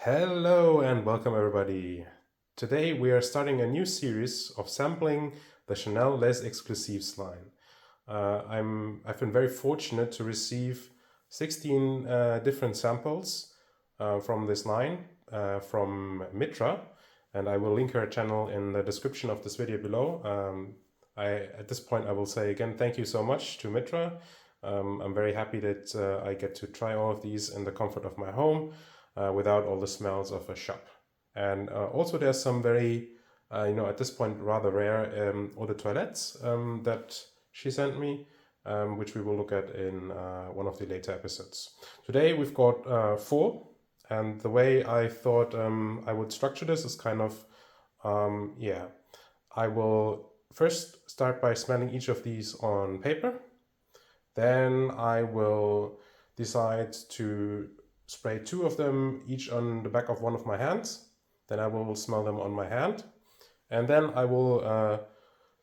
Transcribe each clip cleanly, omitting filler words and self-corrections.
Hello and welcome everybody. Today we are starting a new series of sampling the Chanel Les Exclusifs line. I've been very fortunate to receive 16 different samples from this line from Mitra, and I will link her channel in the description of this video below. At this point I will say again thank you so much to Mitra. I'm very happy that I get to try all of these in the comfort of my home without all the smells of a shop. And also there's some very, at this point rather rare eau de toilettes that she sent me, which we will look at in one of the later episodes. Today we've got 4, and the way I thought I would structure this is kind of, I will first start by smelling each of these on paper. Then I will decide to spray 2 of them each on the back of one of my hands. Then I will smell them on my hand. And then I will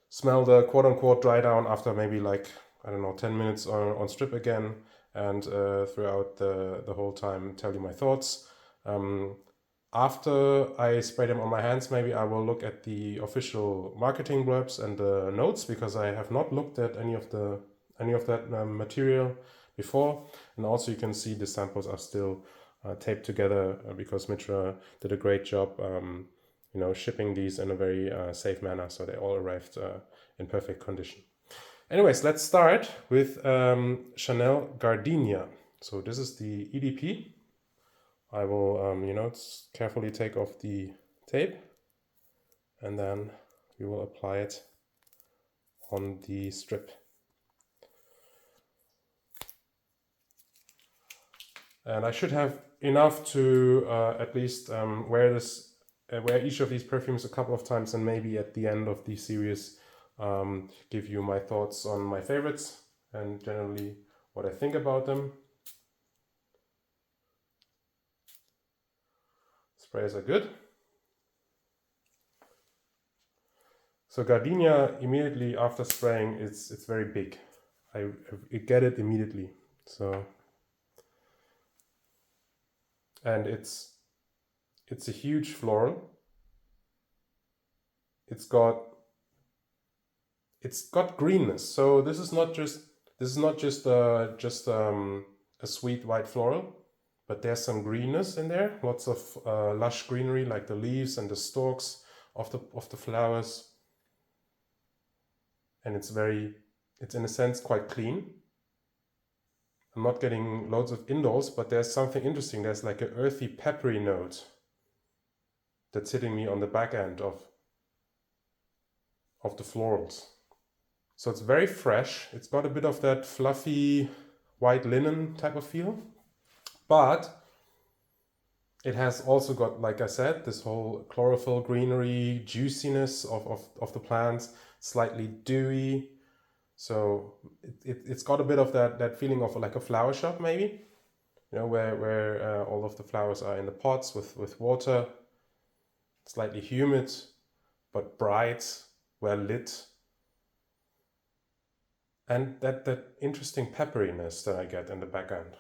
smell the quote-unquote dry down after maybe 10 minutes on strip again, and throughout the whole time tell you my thoughts. After I spray them on my hands, maybe I will look at the official marketing blurbs and the notes, because I have not looked at any of that material before. And also you can see the samples are still taped together because Mitra did a great job shipping these in a very safe manner, so they all arrived in perfect condition. Anyways, let's start with Chanel Gardenia. So this is the EdP. I will carefully take off the tape, and then we will apply it on the strip. And I should have enough to at least wear each of these perfumes a couple of times, and maybe at the end of the series give you my thoughts on my favorites and generally what I think about them. Sprays are good. So Gardenia, immediately after spraying, it's very big. I get it immediately. So. And it's a huge floral. It's got greenness. So this is not just a sweet white floral, but there's some greenness in there. Lots of lush greenery, like the leaves and the stalks of the flowers. And it's in a sense quite clean. I'm not getting loads of indoles, but there's something interesting. There's like an earthy, peppery note that's hitting me on the back end of the florals. So it's very fresh. It's got a bit of that fluffy white linen type of feel, but it has also got, like I said, this whole chlorophyll, greenery, juiciness of the plants, slightly dewy. So it's got a bit of that feeling of like a flower shop, maybe, where all of the flowers are in the pots with water, slightly humid, but bright, well lit. And that interesting pepperiness that I get in the back end.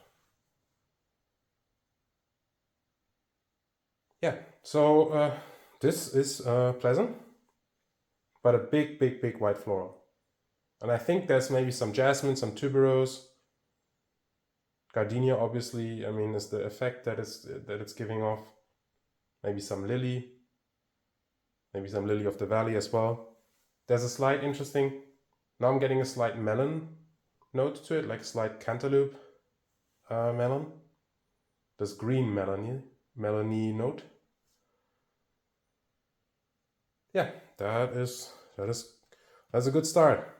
Yeah, so this is pleasant, but a big white floral. And I think there's maybe some jasmine, some tuberose. Gardenia, obviously, is the effect that it's giving off. Maybe some lily. Maybe some lily of the valley as well. There's a slight interesting, now I'm getting a slight melon note to it, like slight cantaloupe melon. This green melony note. Yeah, that's a good start.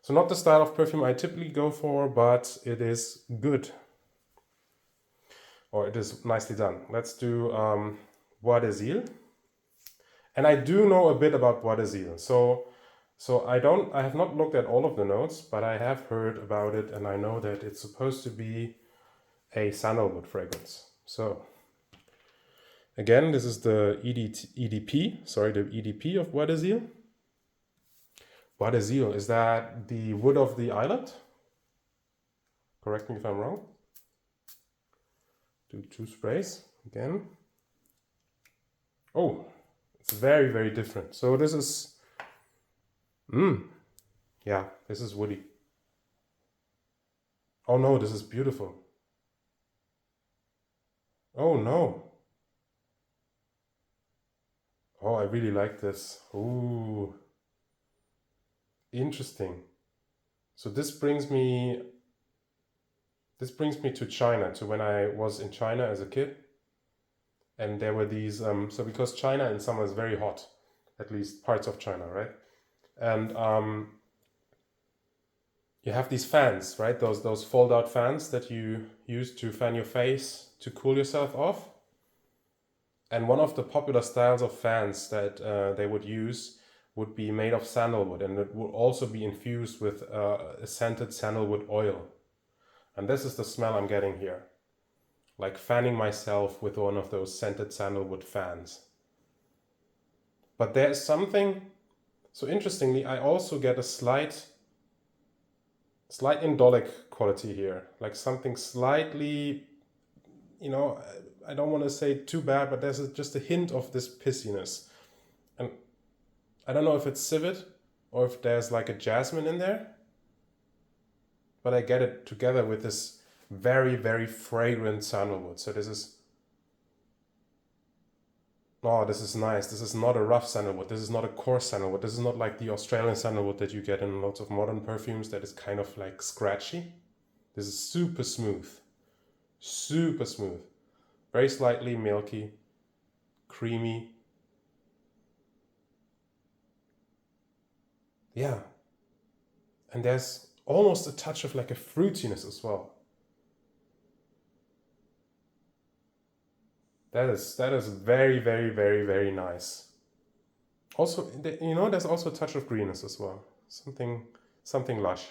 So not the style of perfume I typically go for, but it is good. Or it is nicely done. Let's do Bois des Îles. And I do know a bit about Bois des Îles. So I have not looked at all of the notes, but I have heard about it, and I know that it's supposed to be a sandalwood fragrance. So again, this is the EdP of Bois des Îles. Bois des Îles, is that the wood of the island? Correct me if I'm wrong. Do 2 sprays again. Oh, it's very, very different. So this is, yeah, this is woody. Oh no, this is beautiful. Oh no. Oh, I really like this. Ooh, interesting. So this brings me to China, to when I was in China as a kid, and there were these. So because China in summer is very hot, at least parts of China, right? And you have these fans, right? Those fold out fans that you use to fan your face to cool yourself off. And one of the popular styles of fans that they would use would be made of sandalwood, and it would also be infused with a scented sandalwood oil. And this is the smell I'm getting here, like fanning myself with one of those scented sandalwood fans. But there's something, so interestingly, I also get a slight indolic quality here, like something slightly, I don't want to say too bad, but there's just a hint of this pissiness. And I don't know if it's civet or if there's like a jasmine in there, but I get it together with this very, very fragrant sandalwood. So this is nice. This is not a rough sandalwood. This is not a coarse sandalwood. This is not like the Australian sandalwood that you get in lots of modern perfumes that is kind of like scratchy. This is super smooth. Super smooth. Very slightly milky, creamy. Yeah. And there's almost a touch of like a fruitiness as well. That is very, very, very, very nice. Also, there's also a touch of greenness as well. Something lush.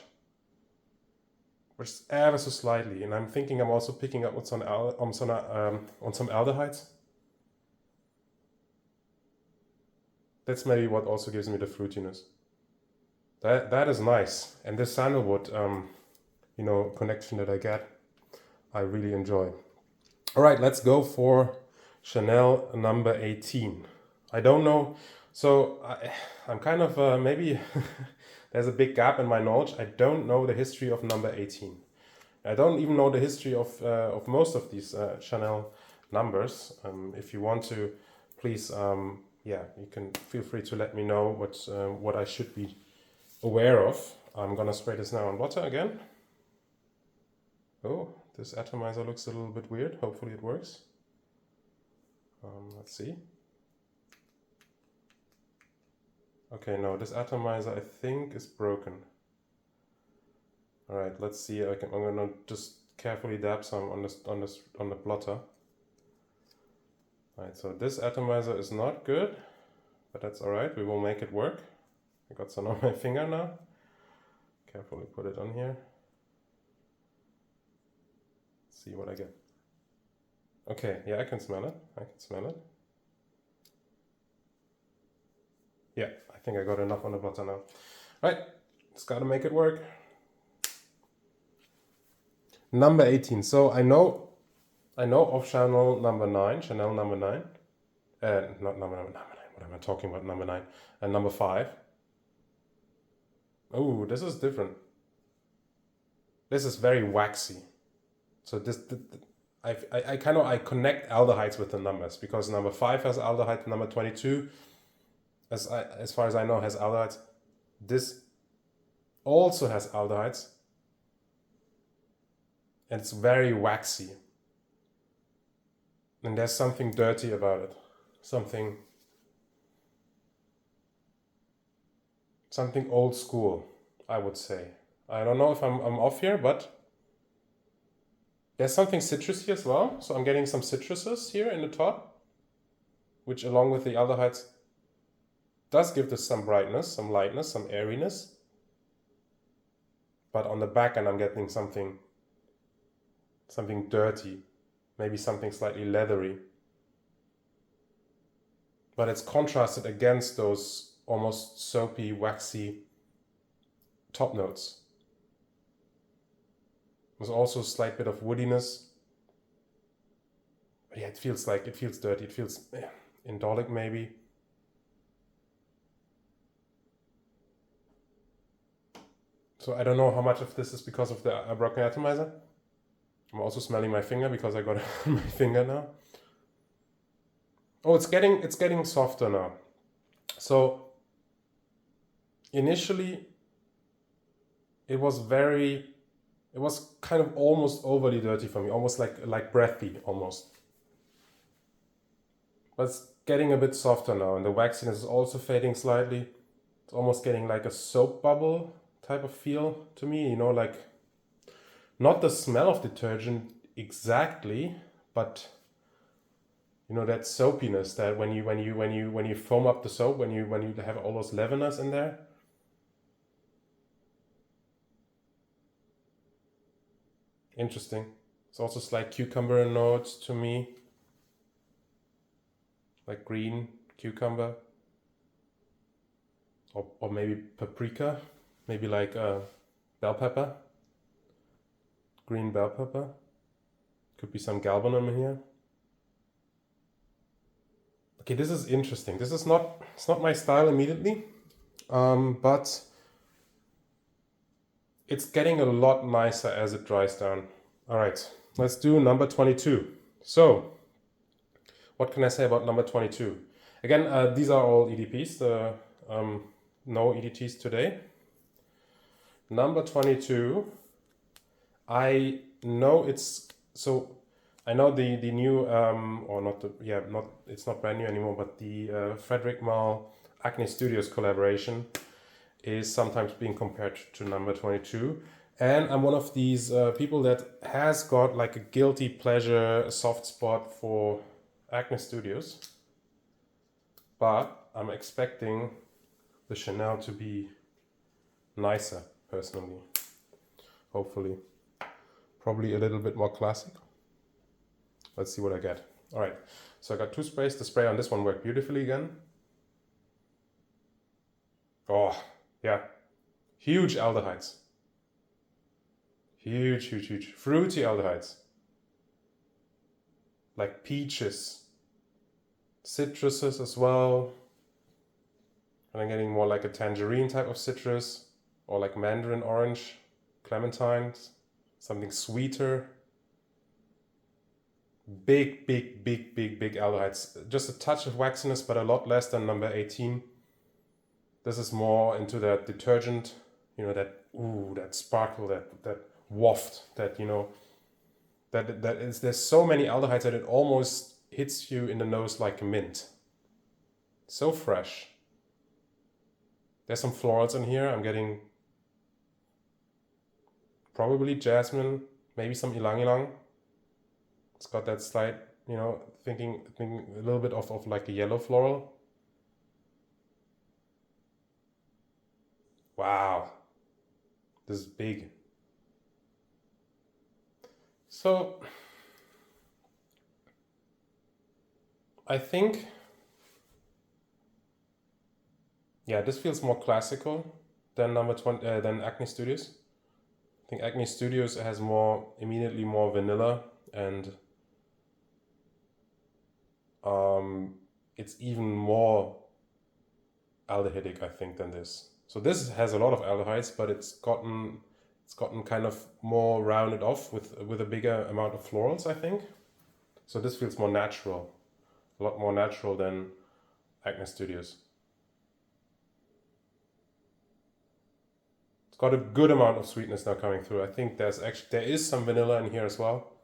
Just ever so slightly. And I'm thinking I'm also picking up on some aldehydes. That's maybe what also gives me the fruitiness. That is nice. And this sandalwood, connection that I get, I really enjoy. All right, let's go for Chanel number 18. I don't know. So I'm kind of maybe there's a big gap in my knowledge. I don't know the history of number 18. I don't even know the history of most of these Chanel numbers. If you want to, please, you can feel free to let me know what I should be aware of. I'm gonna spray this now on water again. Oh, this atomizer looks a little bit weird. Hopefully it works. Let's see. Okay, no, this atomizer I think is broken. All right, let's see. I'm gonna just carefully dab some on the blotter. All right, so this atomizer is not good, but that's all right. We will make it work. I got some on my finger now. Carefully put it on here. See what I get. Okay, yeah, I can smell it. Yeah, I think I got enough on the butter now. Right, just gotta make it work. Number 18. So I know of Chanel number 9. Not number 9. What am I talking about? Number 9 and number 5. Oh, this is different. This is very waxy. So I connect aldehydes with the numbers because number 5 has aldehyde, number 22, as far as I know, has aldehydes. This also has aldehydes, and it's very waxy. And there's something dirty about it, something old school, I would say. I don't know if I'm off here, but there's something citrusy as well. So I'm getting some citruses here in the top, which along with the aldehydes does give this some brightness, some lightness, some airiness. But on the back end I'm getting something dirty, maybe something slightly leathery. But it's contrasted against those almost soapy, waxy top notes. There's also a slight bit of woodiness. But yeah, it feels dirty. indolic maybe. So I don't know how much of this is because of the broken atomizer. I'm also smelling my finger because I got it on my finger now. Oh, it's getting softer now. So initially it was kind of almost overly dirty for me, almost like breathy almost. But it's getting a bit softer now, and the waxiness is also fading slightly. It's almost getting like a soap bubble type of feel to me, you know, like not the smell of detergent exactly, but you know, that soapiness that when you foam up the soap, when you have all those leaveners in there. Interesting. It's also slight cucumber notes to me, like green cucumber, or maybe paprika, maybe like bell pepper, green bell pepper. Could be some galbanum in here. Okay, this is interesting. It's not my style immediately, but it's getting a lot nicer as it dries down. All right, let's do number 22. So, what can I say about number 22? Again, these are all EdPs, the no EdTs today. Number 22, I know it's, so I know the new, or not the, yeah, not, it's not brand new anymore, but the Frederick Malle Acne Studios collaboration is sometimes being compared to number 22. And I'm one of these people that has got like a guilty pleasure, a soft spot for Acne Studios. But I'm expecting the Chanel to be nicer, personally. Hopefully. Probably a little bit more classic. Let's see what I get. All right, so I got two sprays. The spray on this one worked beautifully again. Oh, yeah. Huge aldehydes. Huge, huge, huge. Fruity aldehydes. Like peaches. Citruses as well. And I'm getting more like a tangerine type of citrus. Or like mandarin orange. Clementines. Something sweeter. Big, big, big, big, big aldehydes. Just a touch of waxiness, but a lot less than number 18. This is more into that detergent, you know, that ooh, that sparkle, that waft, that, you know, that is, there's so many aldehydes that it almost hits you in the nose like a mint. So fresh. There's some florals in here. I'm getting probably jasmine, maybe some ylang ylang. It's got that slight, you know, thinking a little bit of like a yellow floral. Wow, this is big. So I think, yeah, this feels more classical than number 20, than Acne Studios. I think Acne Studios has immediately more vanilla, and it's even more aldehydic, I think, than this. So this has a lot of aldehydes, but it's gotten kind of more rounded off with a bigger amount of florals, I think. So this feels more natural, a lot more natural than Acne Studios. It's got a good amount of sweetness now coming through. I think there is some vanilla in here as well.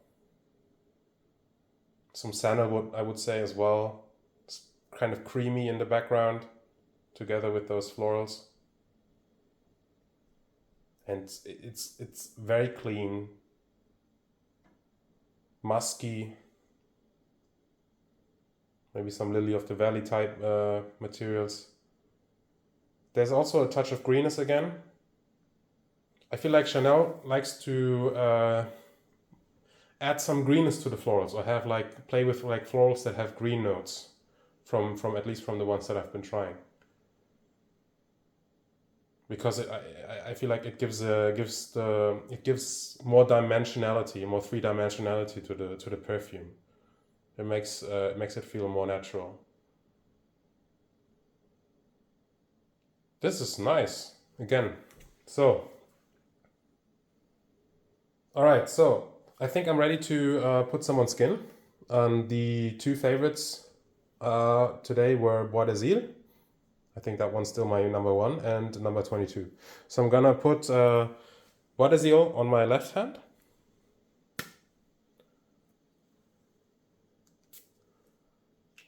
Some sandalwood, I would say, as well. It's kind of creamy in the background, together with those florals. And it's very clean, musky, maybe some lily of the valley type materials. There's also a touch of greenness again. I feel like Chanel likes to add some greenness to the florals, or play with like florals that have green notes from at least from the ones that I've been trying. Because I feel like it gives more dimensionality, more three-dimensionality to the perfume. It makes it feel more natural. This is nice. Again. So. Alright, so I think I'm ready to put some on skin. The two favorites today were Bois des Îles. I think that one's still my number one, and number 22. So I'm gonna put Bois des Îles on my left hand.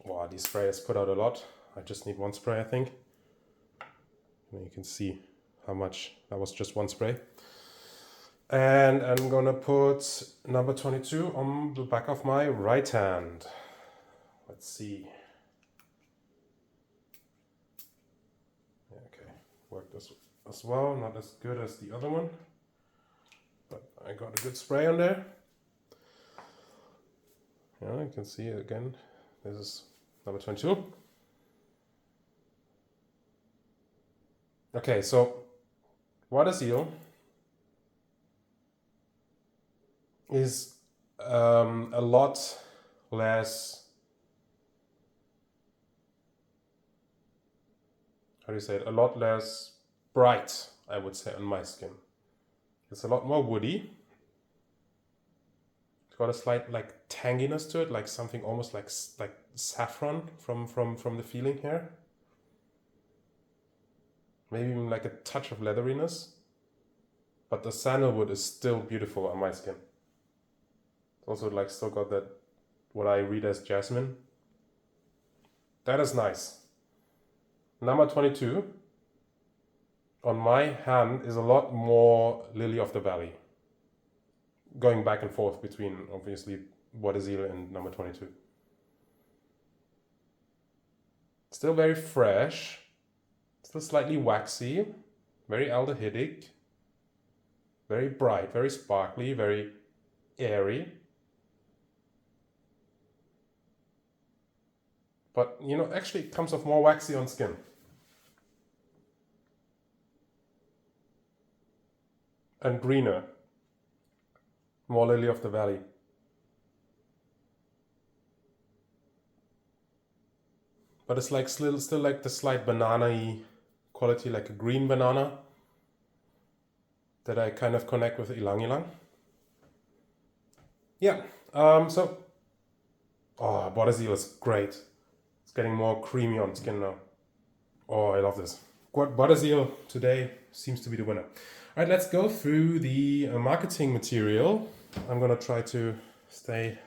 Wow, these sprayers put out a lot. I just need one spray, I think. And you can see how much, that was just one spray. And I'm gonna put number 22 on the back of my right hand. Let's see. Okay, worked as well, not as good as the other one, but I got a good spray on there. Yeah, you can see it again. This is number 22. Okay, so Bois des Îles is a lot less, how do you say it, a lot less bright, I would say, on my skin. It's a lot more woody. It's got a slight like tanginess to it, like something almost like saffron from the feeling here. Maybe even like a touch of leatheriness. But the sandalwood is still beautiful on my skin. Also like still got that, what I read as jasmine. That is nice. Number 22 on my hand is a lot more Lily of the Valley. Going back and forth between obviously Bois des Îles and number 22. Still very fresh. Still slightly waxy. Very aldehydic. Very bright, very sparkly, very airy. But, you know, actually it comes off more waxy on skin. And greener. More Lily of the Valley. But it's like still like the slight banana-y quality, like a green banana. That I kind of connect with Ilang Ilang. Yeah, so... Oh, Bois des Îles is great. Getting more creamy on skin now. Oh, I love this. Bois des Îles today seems to be the winner. All right, let's go through the marketing material. I'm gonna try to stay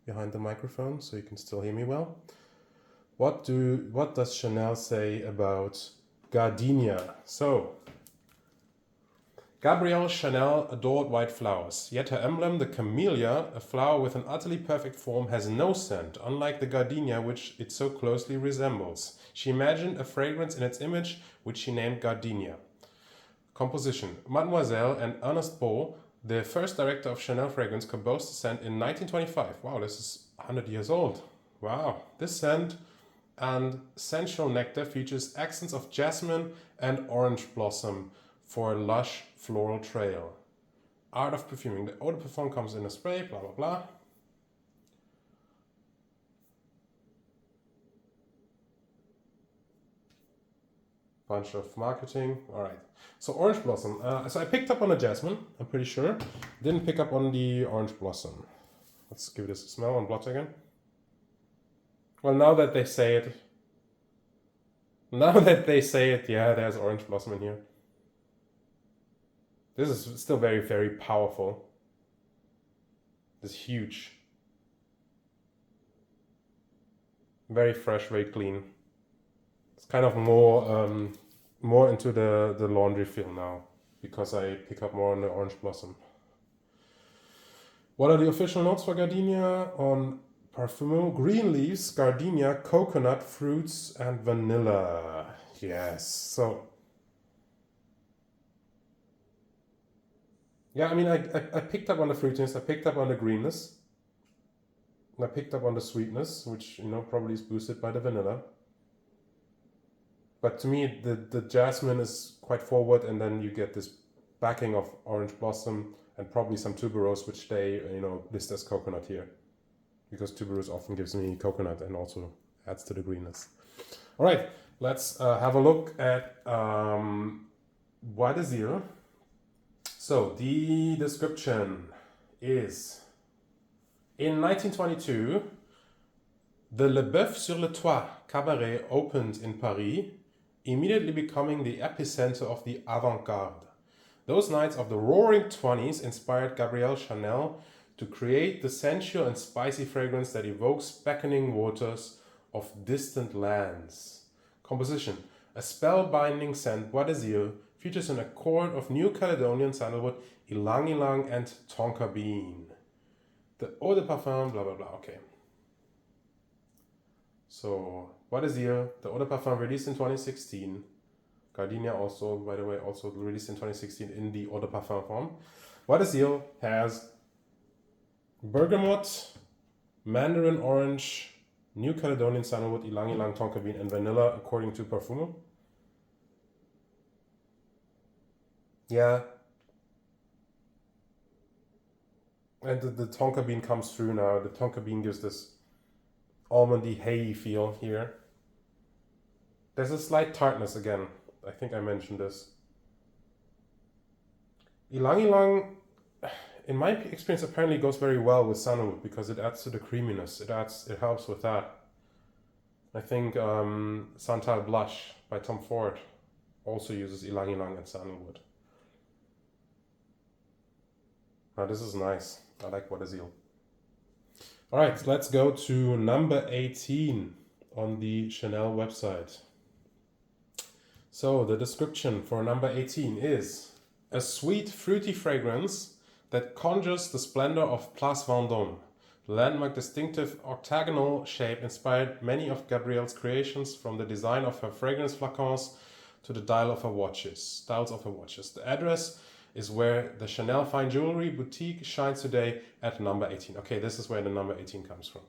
behind the microphone so you can still hear me well. What does Chanel say about gardenia? So, Gabrielle Chanel adored white flowers, yet her emblem, the camellia, a flower with an utterly perfect form, has no scent, unlike the gardenia which it so closely resembles. She imagined a fragrance in its image, which she named gardenia. Composition. Mademoiselle and Ernest Bois, the first director of Chanel Fragrance, composed the scent in 1925. Wow, this is 100 years old. Wow. This scent and sensual nectar features accents of jasmine and orange blossom for a lush floral trail. Art of perfuming. The eau de parfum comes in a spray, blah, blah, blah. Bunch of marketing. All right. So orange blossom. So I picked up on the jasmine, I'm pretty sure. Didn't pick up on the orange blossom. Let's give this a smell on blotch again. Well, now that they say it, yeah, there's orange blossom in here. This is still very, very powerful. This is huge. Very fresh, very clean. It's kind of more into the laundry feel now, because I pick up more on the orange blossom. What are the official notes for gardenia? On Parfumeur, green leaves, gardenia, coconut, fruits, and vanilla. Yes, so... Yeah, I mean, I picked up on the fruitiness, I picked up on the greenness, and I picked up on the sweetness, which, you know, probably is boosted by the vanilla. But to me, the jasmine is quite forward, and then you get this backing of orange blossom and probably some tuberose, which they, you know, list as coconut here. Because tuberose often gives me coconut and also adds to the greenness. All right, let's have a look at Bois des Îles. So the description is, in 1922, the Le Boeuf sur le Toit cabaret opened in Paris, immediately becoming the epicenter of the avant-garde. Those nights of the roaring 20s inspired Gabrielle Chanel to create the sensual and spicy fragrance that evokes beckoning waters of distant lands. Composition: a spellbinding scent, Bois des Îles features an accord of New Caledonian sandalwood, ylang ylang, and tonka bean. The eau de parfum, blah blah blah. Okay. So, Bois des Îles, the eau de parfum released in 2016. Gardenia also, by the way, also released in 2016 in the eau de parfum form. Bois des Îles has bergamot, mandarin orange, New Caledonian sandalwood, ylang ylang, tonka bean, and vanilla, according to Parfumo. Yeah. And the tonka bean comes through now. The tonka bean gives this almondy, hay feel here. There's a slight tartness again. I think I mentioned this. Ylang ylang, in my experience, apparently goes very well with sandalwood because it adds to the creaminess. It helps with that. I think Santal Blush by Tom Ford also uses ylang ylang and sandalwood. Now this is nice. I like Bois des Îles. All right, let's go to number 18 on the Chanel website. So the description for number 18 is a sweet, fruity fragrance that conjures the splendor of Place Vendôme. The landmark distinctive octagonal shape inspired many of Gabrielle's creations, from the design of her fragrance flacons to the styles of her watches. The address is where the Chanel Fine Jewelry Boutique shines today, at number 18. Okay, this is where the number 18 comes from.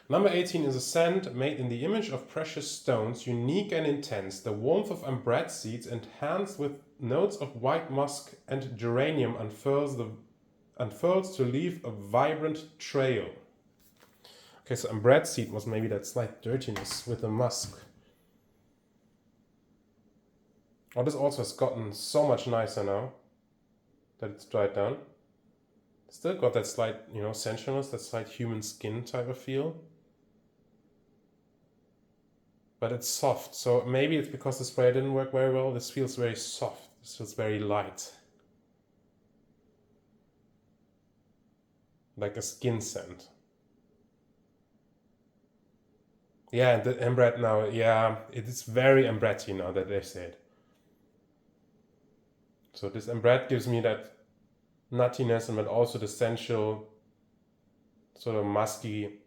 Number 18 is a scent made in the image of precious stones, unique and intense. The warmth of ambrette seeds, enhanced with notes of white musk and geranium, unfurls to leave a vibrant trail. Okay, so ambrette seed was maybe that slight dirtiness with the musk. Oh, this also has gotten so much nicer now that it's dried down. Still got that slight, sensualness, that slight human skin type of feel. But it's soft, so maybe it's because the spray didn't work very well. This feels very soft, this feels very light. Like a skin scent. Yeah, and the ambrette now, yeah, it is very ambrette now that they say it. So this ambrette gives me that nuttiness, and but also the sensual, sort of musky,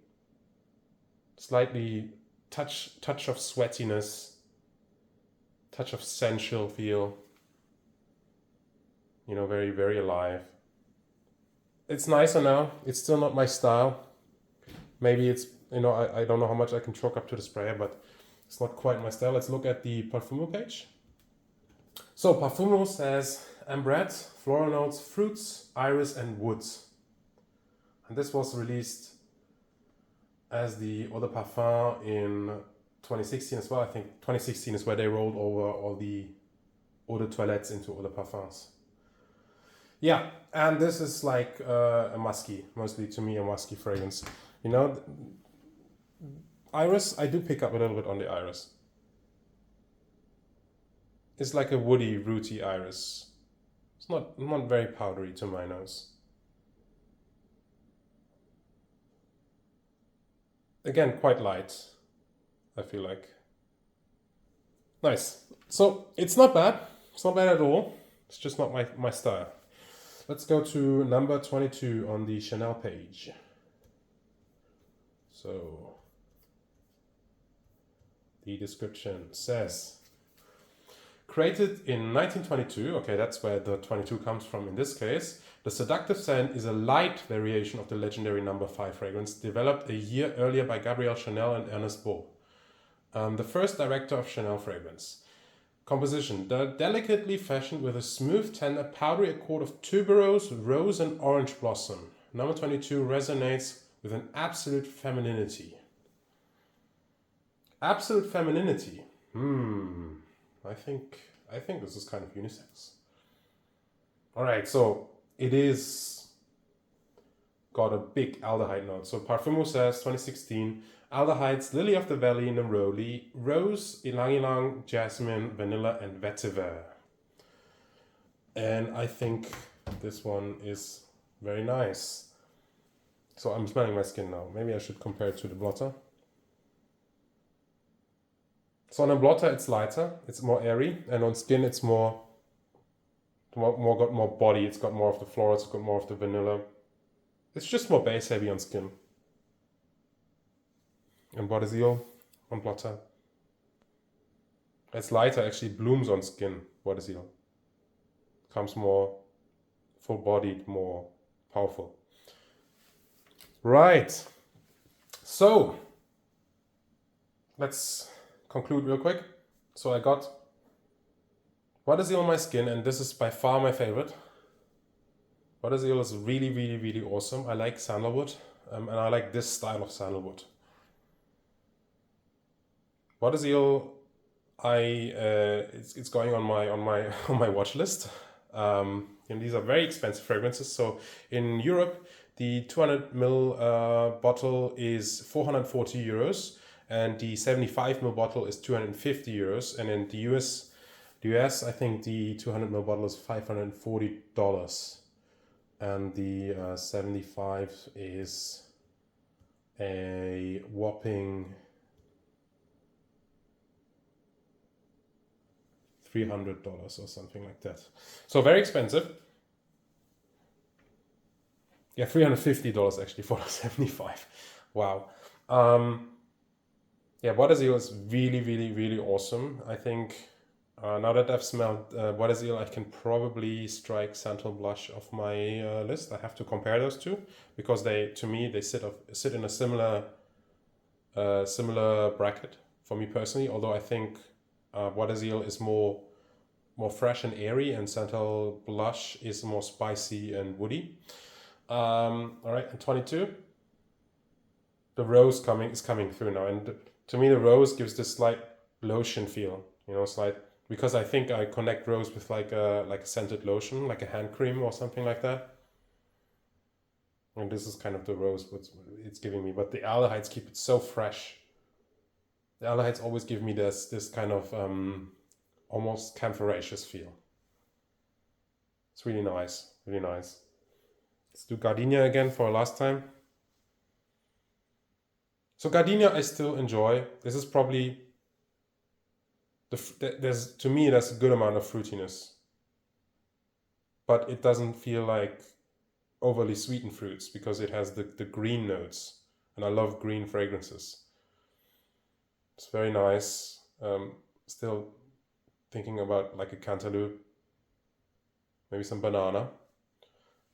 slightly touch of sweatiness, touch of sensual feel. Very, very alive. It's nicer now. It's still not my style. Maybe it's, I don't know how much I can chalk up to the sprayer, but it's not quite my style. Let's look at the Parfumo page. So Parfumo says ambrette, floral notes, fruits, iris, and woods. And this was released as the eau de parfum in 2016 as well. I think 2016 is where they rolled over all the eau de toilettes into eau de parfums. Yeah, and this is like a musky, mostly to me a musky fragrance. Iris, I do pick up a little bit on the iris. It's like a woody, rooty iris. It's not very powdery to my nose. Again, quite light, I feel like. Nice. So it's not bad. It's not bad at all. It's just not my style. Let's go to number 22 on the Chanel page. So the description says, created in 1922, okay, that's where the 22 comes from in this case, the seductive scent is a light variation of the legendary number 5 fragrance, developed a year earlier by Gabrielle Chanel and Ernest Bois, the first director of Chanel fragrance. Composition: delicately fashioned with a smooth, tender, powdery accord of tuberose, rose, and orange blossom. Number 22 resonates with an absolute femininity. Absolute femininity. I think this is kind of unisex. All right, so it is got a big aldehyde note. So Parfumo says 2016 aldehydes: lily of the valley, neroli, rose, ylang ylang, jasmine, vanilla, and vetiver. And I think this one is very nice. So I'm smelling my skin now. Maybe I should compare it to the blotter. So on a blotter it's lighter, it's more airy, and on skin it's got more body. It's got more of the florals, it's got more of the vanilla. It's just more base heavy on skin. And Bois on blotter. It's lighter, actually blooms on skin. Bois comes more full bodied, more powerful. Right. So let's conclude real quick. So I got Bois on my skin, and this is by far my favorite. Bois is really, really, really awesome. I like sandalwood, and I like this style of sandalwood. Bois it's going on my watch list. And these are very expensive fragrances. So in Europe, the 200 ml bottle is 440 euros, and the 75 ml bottle is 250 euros. And in the US, I think the 200 ml bottle is $540, and the 75 is a whopping $300 or something like that. So very expensive. Yeah, $350 actually for the 75. Wow. Yeah, Bois is really, really, really awesome. I think now that I've smelled Bois, I can probably strike Santal Blush off my list. I have to compare those two because they sit in a similar bracket for me personally. Although I think Bois is more fresh and airy, and Santal Blush is more spicy and woody. All right, and 22. The rose is coming through now, and to me the rose gives this slight lotion feel. Slight, because I think I connect rose with like a scented lotion, like a hand cream or something like that. And this is kind of the rose what it's giving me, but the aldehydes keep it so fresh. The aldehydes always give me this kind of almost camphoraceous feel. It's really nice, really nice. Let's do Gardenia again for a last time. So Gardenia I still enjoy. This is probably to me there's a good amount of fruitiness, but it doesn't feel like overly sweetened fruits because it has the green notes, and I love green fragrances. It's very nice. Still thinking about like a cantaloupe, maybe some banana,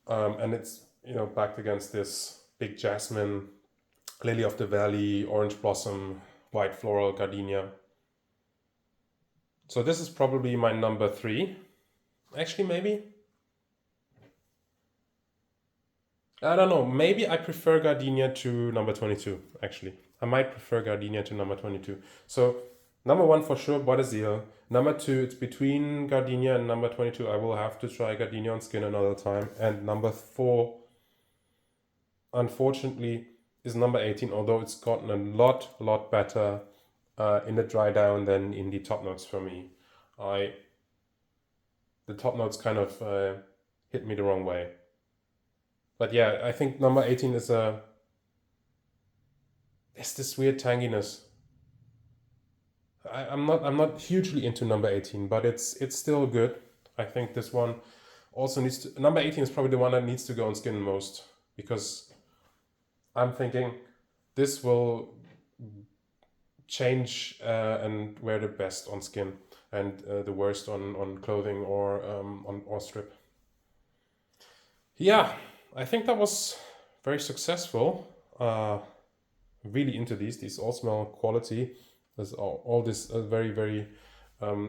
and it's backed against this big jasmine, lily of the valley, orange blossom, white floral gardenia. So this is probably my number 3. Actually, maybe. I don't know. Maybe I prefer Gardenia to number 22, actually. I might prefer Gardenia to number 22. So number 1 for sure, Bois. Number 2, it's between Gardenia and number 22. I will have to try Gardenia on skin another time. And number 4, unfortunately, is number 18, although it's gotten a lot better in the dry down than in the top notes for me. The top notes kind of hit me the wrong way. But yeah, I think number 18 is this weird tanginess. I'm not hugely into number 18, but it's still good. I think this one also needs to. Number 18 is probably the one that needs to go on skin most, because I'm thinking this will change and wear the best on skin, and the worst on clothing or strip. Yeah, I think that was very successful. Really into these all smell quality. There's all this very, very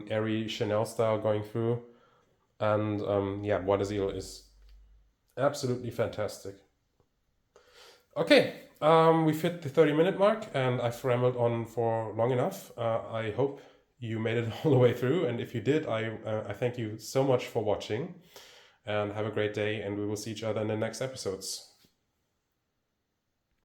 airy Chanel style going through, and yeah, Bois is absolutely fantastic. Okay, We've hit the 30-minute mark, and I've rambled on for long enough. I hope you made it all the way through, and if you did, I thank you so much for watching, and have a great day, and we will see each other in the next episodes.